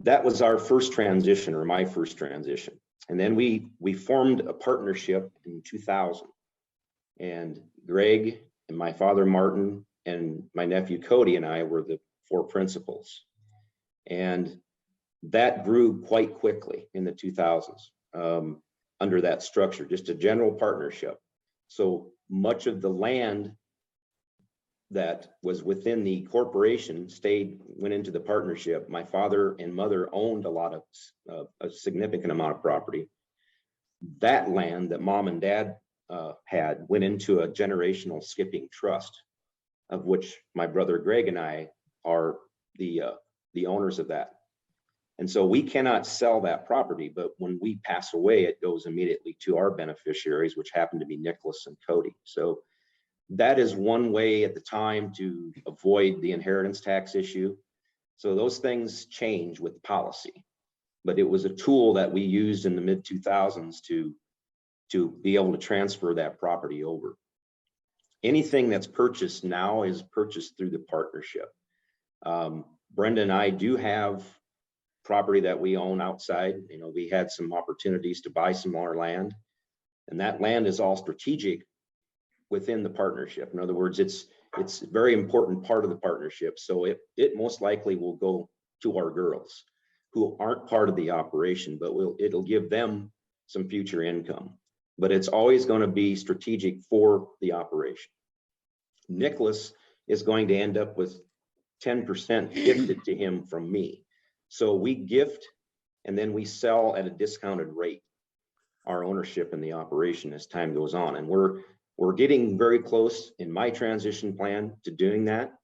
that was our first transition, or my first transition. And then we formed a partnership in 2000. And Greg and my father, Martin, and my nephew, Cody, and I were the 4 principals. And that grew quite quickly in the 2000s under that structure, just a general partnership. So much of the land that was within the corporation went into the partnership. My father and mother owned a significant amount of property. That land that mom and dad had went into a generational skipping trust, of which my brother Greg and I are the owners of that. And so we cannot sell that property, but when we pass away, it goes immediately to our beneficiaries, which happen to be Nicholas and Cody. So that is one way at the time to avoid the inheritance tax issue. So those things change with policy, but it was a tool that we used in the mid 2000s to be able to transfer that property over. Anything that's purchased now is purchased through the partnership. Brenda and I do have property that we own outside. You know, we had some opportunities to buy some more land, and that land is all strategic within the partnership. In other words, it's a very important part of the partnership. So it most likely will go to our girls who aren't part of the operation, but it'll give them some future income. But it's always going to be strategic for the operation. Nicholas is going to end up with 10% gifted to him from me. So we gift and then we sell at a discounted rate our ownership in the operation as time goes on. And we're getting very close in my transition plan to doing that.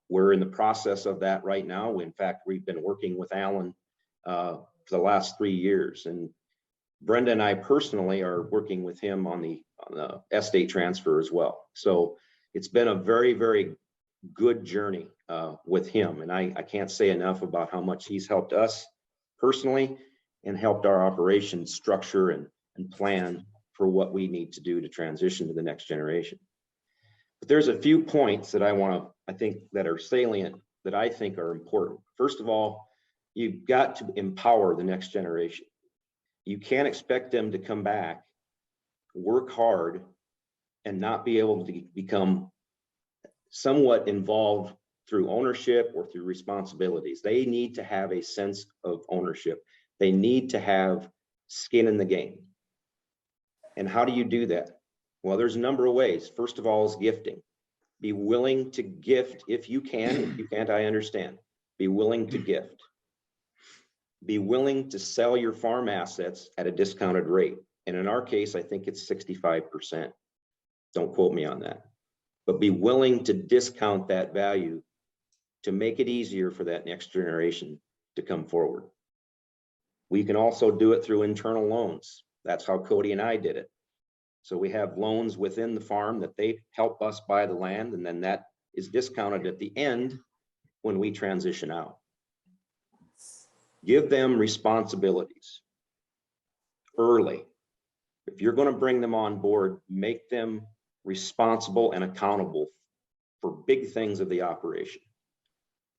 We're in the process of that right now. In fact, we've been working with Alan for the last 3 years, and Brenda and I personally are working with him on the estate transfer as well. So it's been a very, very good journey with him. And I can't say enough about how much he's helped us personally and helped our operation structure and plan for what we need to do to transition to the next generation. But there's a few points that I think that are salient, that I think are important. First of all, you've got to empower the next generation. You can't expect them to come back, work hard, and not be able to become somewhat involved through ownership or through responsibilities. They need to have a sense of ownership. They need to have skin in the game. And how do you do that? Well, there's a number of ways. First of all is gifting. Be willing to gift if you can. If you can't, I understand. Be willing to gift. Be willing to sell your farm assets at a discounted rate. And in our case, I think it's 65%. Don't quote me on that. But be willing to discount that value to make it easier for that next generation to come forward. We can also do it through internal loans. That's how Cody and I did it. So we have loans within the farm that they help us buy the land, and then that is discounted at the end when we transition out. Give them responsibilities early. If you're going to bring them on board, make them responsible and accountable for big things of the operation.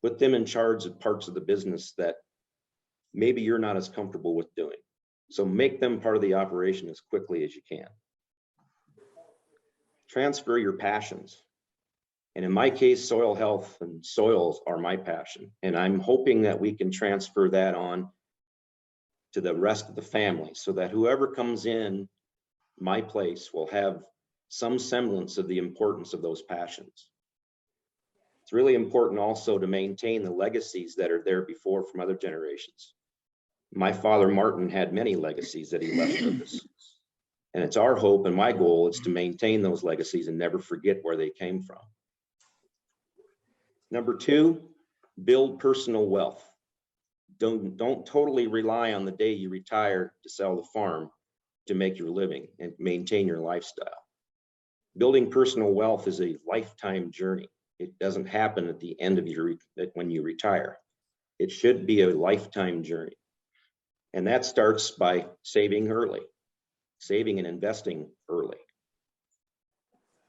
Put them in charge of parts of the business that maybe you're not as comfortable with doing. So make them part of the operation as quickly as you can. Transfer your passions. And in my case, soil health and soils are my passion. And I'm hoping that we can transfer that on to the rest of the family so that whoever comes in my place will have some semblance of the importance of those passions. It's really important also to maintain the legacies that are there before from other generations. My father, Martin, had many legacies that he left with us. And it's our hope, and my goal is to maintain those legacies and never forget where they came from. Number 2, build personal wealth. Don't totally rely on the day you retire to sell the farm to make your living and maintain your lifestyle. Building personal wealth is a lifetime journey. It doesn't happen at the end of when you retire. It should be a lifetime journey. And that starts by saving early, saving and investing early.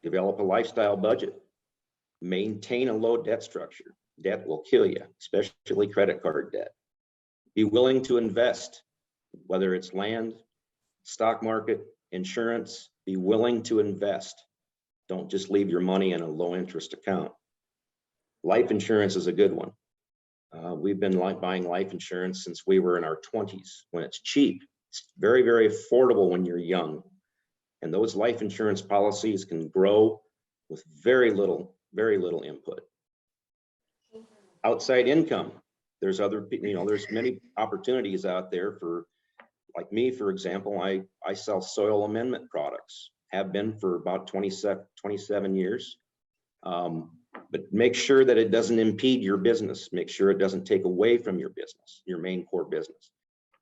Develop a lifestyle budget. Maintain a low debt structure. Debt will kill you, especially credit card debt. Be willing to invest, whether it's land, stock market, insurance. Be willing to invest. Don't just leave your money in a low interest account. Life insurance is a good one. We've been buying life insurance since we were in our 20s, when it's cheap. It's very, very affordable when you're young. And those life insurance policies can grow with very little input. Outside income. There's there's many opportunities out there for, like me, for example, I sell soil amendment products, have been for about 27 years. But make sure that it doesn't impede your business. Make sure it doesn't take away from your business, your main core business.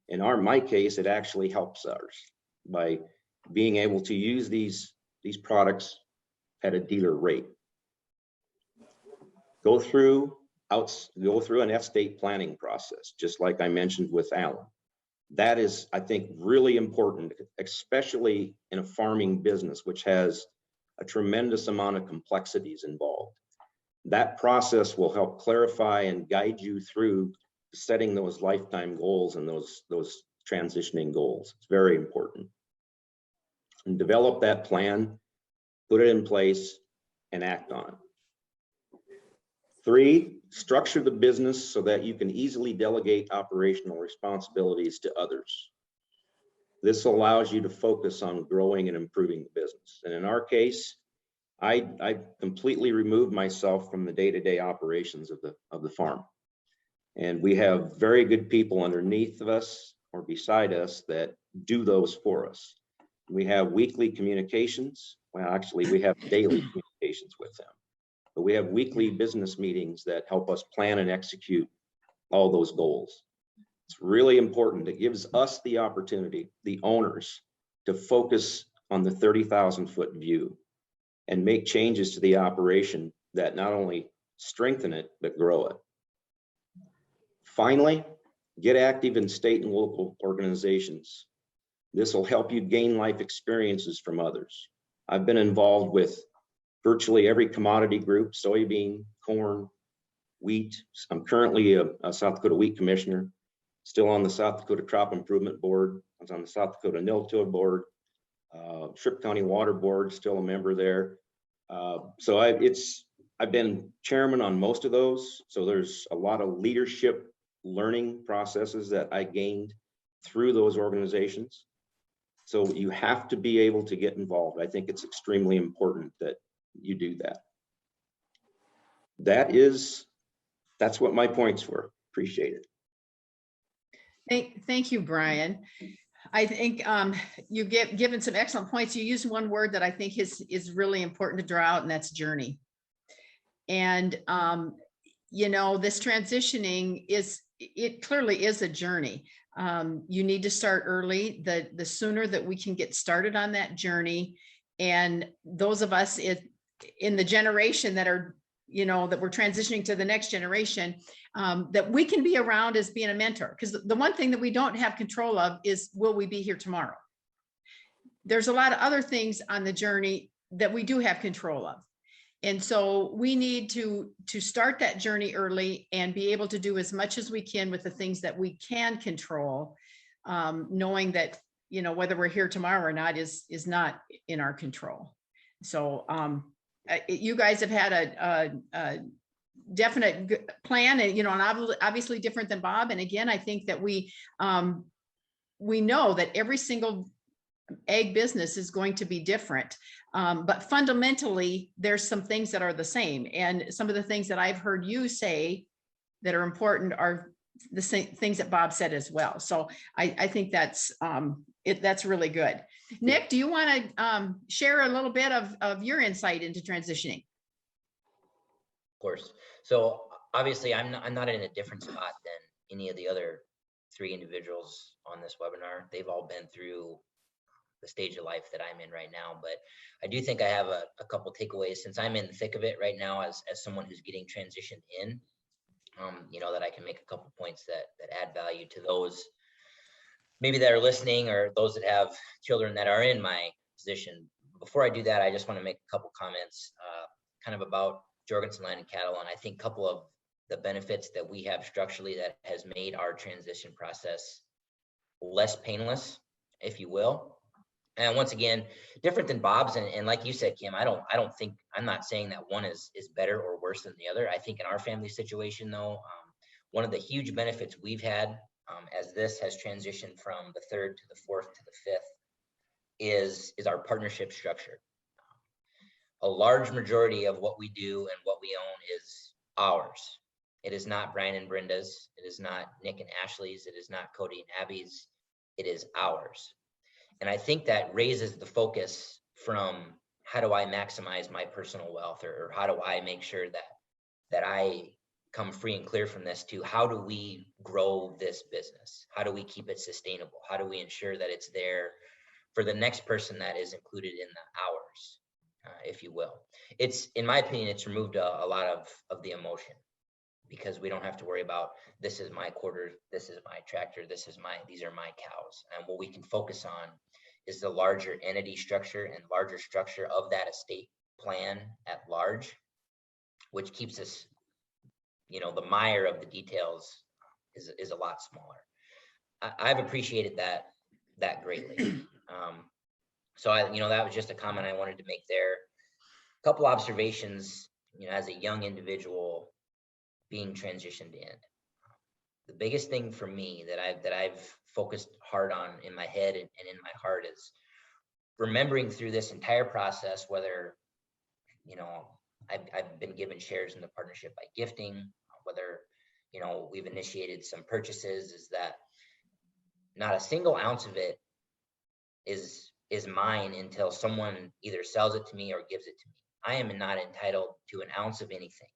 In my case, it actually helps ours by being able to use these products at a dealer rate. Go through an estate planning process, just like I mentioned with Alan. That is, I think, really important, especially in a farming business, which has a tremendous amount of complexities involved. That process will help clarify and guide you through setting those lifetime goals and those transitioning goals. It's very important. And develop that plan, put it in place, and act on it. 3, structure the business so that you can easily delegate operational responsibilities to others. This allows you to focus on growing and improving the business. And in our case, I completely removed myself from the day-to-day operations of the farm. And we have very good people underneath of us or beside us that do those for us. We have weekly communications. Well, actually, we have daily communications with them. But we have weekly business meetings that help us plan and execute all those goals. It's really important. It gives us the opportunity, the owners, to focus on the 30,000-foot view and make changes to the operation that not only strengthen it, but grow it. Finally, get active in state and local organizations. This will help you gain life experiences from others. I've been involved with virtually every commodity group: soybean, corn, wheat. I'm currently a South Dakota Wheat Commissioner, still on the South Dakota Crop Improvement Board. I was on the South Dakota No-Till Board, Strip County Water Board, still a member there. So I've been chairman on most of those. So there's a lot of leadership learning processes that I gained through those organizations. So you have to be able to get involved. I think it's extremely important that you do that. That's what my points were. Appreciate it. Thank you, Brian. I think you've given some excellent points. You used one word that I think is really important to draw out, and that's journey. And this transitioning it clearly is a journey. You need to start early. The sooner that we can get started on that journey, and those of us in the generation that are, that we're transitioning to the next generation, that we can be around as being a mentor. Because the one thing that we don't have control of is, will we be here tomorrow? There's a lot of other things on the journey that we do have control of. And so we need to start that journey early and be able to do as much as we can with the things that we can control, knowing that, whether we're here tomorrow or not is not in our control. So you guys have had a definite plan, and and obviously different than Bob. And again, I think that we know that every single ag business is going to be different, but fundamentally there's some things that are the same. And some of the things that I've heard you say that are important are the same things that Bob said as well. So I think that's really good. Nick, do you want to share a little bit of your insight into transitioning? Of course. So obviously I'm not in a different spot than any of the other 3 individuals on this webinar. They've all been through the stage of life that I'm in right now, but I do think I have a couple takeaways since I'm in the thick of it right now as someone who's getting transitioned in, that I can make a couple points that add value to those maybe that are listening or those that have children that are in my position. Before I do that, I just want to make a couple comments kind of about Jorgensen Land and Cattle. And I think a couple of the benefits that we have structurally that has made our transition process less painless, if you will. And once again, different than Bob's, and like you said, Kim, I don't think, I'm not saying that one is better or worse than the other. I think in our family situation though, one of the huge benefits we've had as this has transitioned from the third to the fourth to the fifth is our partnership structure. A large majority of what we do and what we own is ours. It is not Brian and Brenda's. It is not Nick and Ashley's. It is not Cody and Abby's. It is ours. And I think that raises the focus from how do I maximize my personal wealth, or how do I make sure that I come free and clear from this, to how do we grow this business? How do we keep it sustainable? How do we ensure that it's there for the next person that is included in the hours, if you will? It's, in my opinion, it's removed a lot of the emotion, because we don't have to worry about, this is my quarter, this is my tractor, these are my cows. And what we can focus on is the larger entity structure and larger structure of that estate plan at large, which keeps us, the mire of the details is a lot smaller. I've appreciated that greatly. So that was just a comment I wanted to make there. A couple observations, as a young individual being transitioned in. The biggest thing for me that I've focused hard on in my head and in my heart is remembering through this entire process, whether, I've been given shares in the partnership by gifting, whether, we've initiated some purchases, is that not a single ounce of it is mine until someone either sells it to me or gives it to me. I am not entitled to an ounce of anything.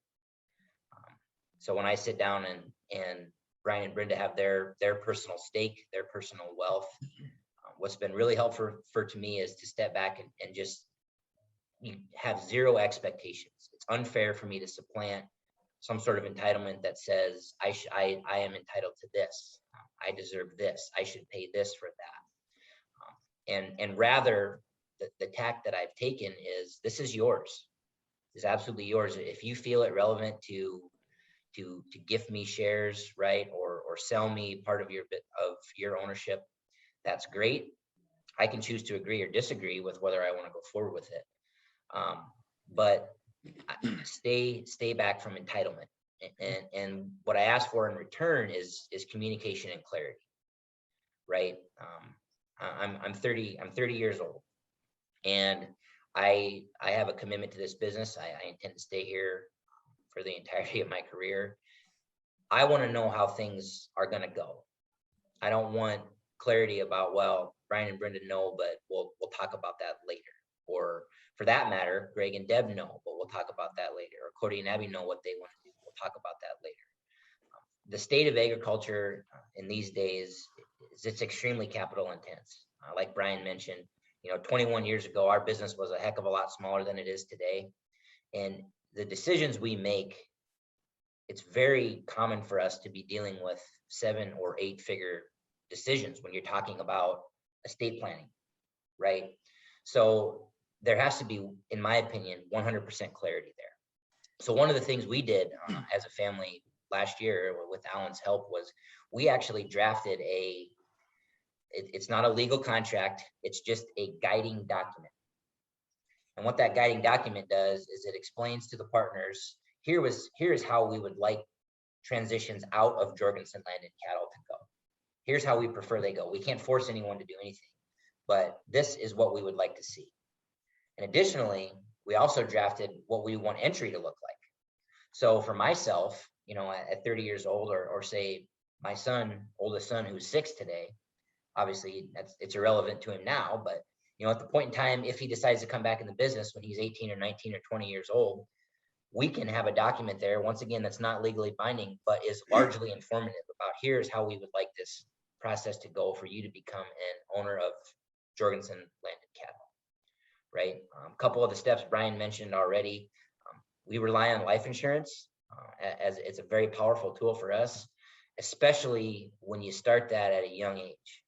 So when I sit down and Brian and Brenda have their personal stake, their personal wealth, what's been really helpful to me is to step back and just have zero expectations. It's unfair for me to supplant some sort of entitlement that says I am entitled to this, I deserve this, I should pay this for that. And rather, the tack that I've taken is, this is yours. It's absolutely yours. If you feel it relevant to gift me shares, right, or sell me part of your ownership, that's great. I can choose to agree or disagree with whether I want to go forward with it. But stay back from entitlement. And what I ask for in return is communication and clarity, right? I'm 30 years old, and I have a commitment to this business. I intend to stay here for the entirety of my career. I want to know how things are going to go. I don't want clarity about, well, Brian and Brenda know, but we'll talk about that later. Or for that matter, Greg and Deb know, but we'll talk about that later. Or Cody and Abby know what they want to do. We'll talk about that later. The state of agriculture in these days, it's extremely capital intense. Like Brian mentioned, 21 years ago, our business was a heck of a lot smaller than it is today. And the decisions we make, it's very common for us to be dealing with 7 or 8 figure decisions when you're talking about estate planning, right? So there has to be, in my opinion, 100% clarity there. So one of the things we did as a family last year with Alan's help was we actually drafted it's not a legal contract, it's just a guiding document. And what that guiding document does is it explains to the partners, here is how we would like transitions out of Jorgensen Land and Cattle to go. Here's how we prefer they go. We can't force anyone to do anything, but this is what we would like to see. And additionally, we also drafted what we want entry to look like. So for myself, at 30 years old, or say my oldest son, who's 6 today, obviously it's irrelevant to him now, but at the point in time, if he decides to come back in the business when he's 18 or 19 or 20 years old, we can have a document there, once again, that's not legally binding, but is largely informative about, here's how we would like this process to go for you to become an owner of Jorgensen Land and Cattle, right? A couple of the steps Brian mentioned already. We rely on life insurance as it's a very powerful tool for us, especially when you start that at a young age.